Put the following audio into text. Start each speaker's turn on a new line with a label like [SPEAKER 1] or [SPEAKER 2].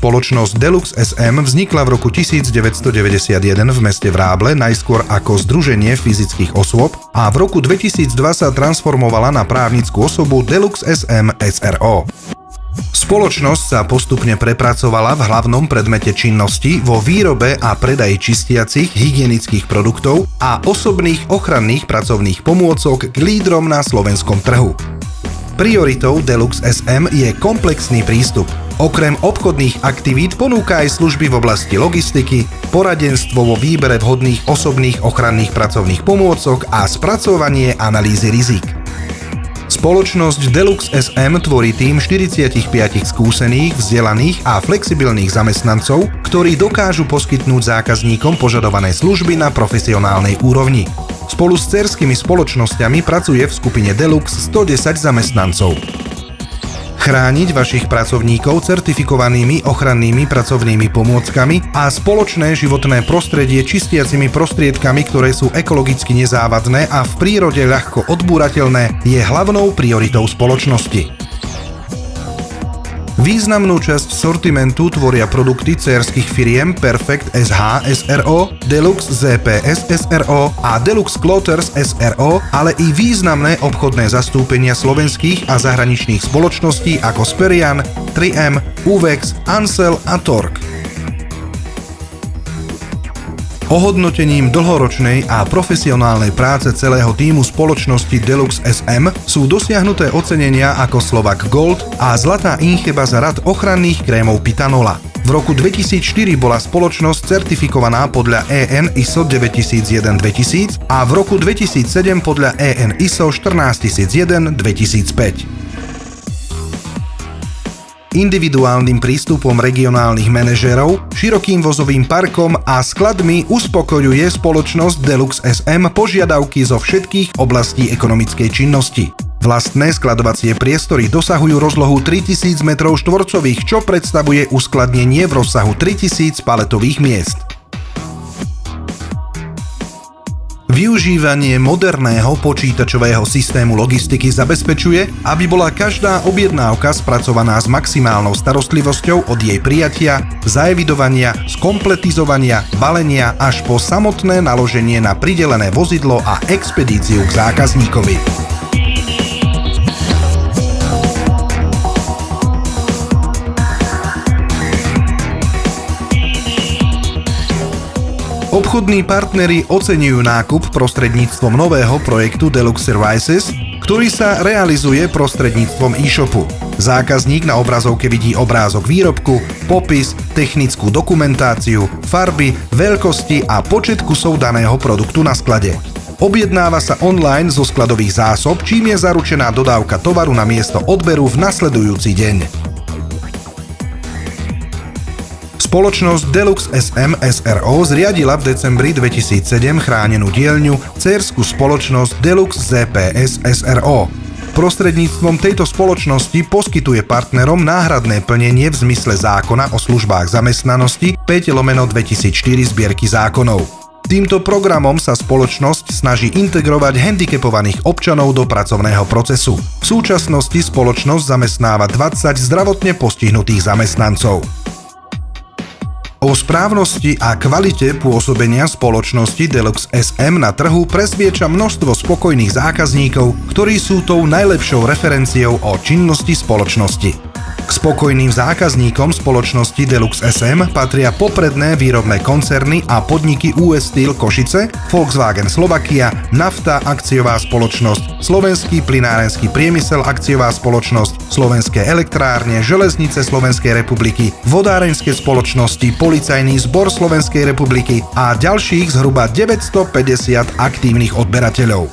[SPEAKER 1] Spoločnosť Deluxe SM vznikla v roku 1991 v meste Vráble, najskôr ako združenie fyzických osôb a v roku 2002 sa transformovala na právnickú osobu Deluxe SM SRO. Spoločnosť sa postupne prepracovala v hlavnom predmete činnosti vo výrobe a predaji čistiacich hygienických produktov a osobných ochranných pracovných pomôcok k lídrom na slovenskom trhu. Prioritou Deluxe SM je komplexný prístup. Okrem obchodných aktivít ponúka aj služby v oblasti logistiky, poradenstvo vo výbere vhodných osobných ochranných pracovných pomôcok a spracovanie analýzy rizík. Spoločnosť Deluxe SM tvorí tím 45 skúsených, vzdelaných a flexibilných zamestnancov, ktorí dokážu poskytnúť zákazníkom požadované služby na profesionálnej úrovni. Spolu s dcérskymi spoločnosťami pracuje v skupine Deluxe 110 zamestnancov. Chrániť vašich pracovníkov certifikovanými ochrannými pracovnými pomôckami a spoločné životné prostredie čistiacimi prostriedkami, ktoré sú ekologicky nezávadné a v prírode ľahko odbúrateľné, je hlavnou prioritou spoločnosti. Významnú časť sortimentu tvoria produkty dcérskych firiem Perfect SH SRO, Deluxe ZPS SRO a Deluxe Clothers SRO, ale i významné obchodné zastúpenia slovenských a zahraničných spoločností ako Sperian, 3M, Uvex, Ansel a Tork. Ohodnotením dlhoročnej a profesionálnej práce celého tímu spoločnosti Deluxe SM sú dosiahnuté ocenenia ako Slovak Gold a Zlatá incheba za rad ochranných krémov Pitanola. V roku 2004 bola spoločnosť certifikovaná podľa EN ISO 9001-2000 a v roku 2007 podľa EN ISO 14001-2005. Individuálnym prístupom regionálnych manažérov, širokým vozovým parkom a skladmi uspokojuje spoločnosť Deluxe SM požiadavky zo všetkých oblastí ekonomickej činnosti. Vlastné skladovacie priestory dosahujú rozlohu 3000 m2, čo predstavuje uskladnenie v rozsahu 3000 paletových miest. Využívanie moderného počítačového systému logistiky zabezpečuje, aby bola každá objednávka spracovaná s maximálnou starostlivosťou od jej prijatia, zaevidovania, skompletizovania, balenia až po samotné naloženie na pridelené vozidlo a expedíciu k zákazníkovi. Obchodní partneri oceňujú nákup prostredníctvom nového projektu Deluxe Services, ktorý sa realizuje prostredníctvom e-shopu. Zákazník na obrazovke vidí obrázok výrobku, popis, technickú dokumentáciu, farby, veľkosti a počet kusov daného produktu na sklade. Objednáva sa online zo skladových zásob, čím je zaručená dodávka tovaru na miesto odberu v nasledujúci deň. Spoločnosť Deluxe SM SRO zriadila v decembri 2007 chránenú dielňu dcérsku spoločnosť Deluxe ZPS SRO. Prostredníctvom tejto spoločnosti poskytuje partnerom náhradné plnenie v zmysle zákona o službách zamestnanosti 5/2004 zbierky zákonov. Týmto programom sa spoločnosť snaží integrovať handicapovaných občanov do pracovného procesu. V súčasnosti spoločnosť zamestnáva 20 zdravotne postihnutých zamestnancov. O správnosti a kvalite pôsobenia spoločnosti Deluxe SM na trhu presviedča množstvo spokojných zákazníkov, ktorí sú tou najlepšou referenciou o činnosti spoločnosti. K spokojným zákazníkom spoločnosti Deluxe SM patria popredné výrobné koncerny a podniky US Steel Košice, Volkswagen Slovakia, Nafta akciová spoločnosť, Slovenský plynárenský priemysel akciová spoločnosť, Slovenské elektrárne, Železnice Slovenskej republiky, vodárenské spoločnosti, Policajný zbor Slovenskej republiky a ďalších zhruba 950 aktívnych odberateľov.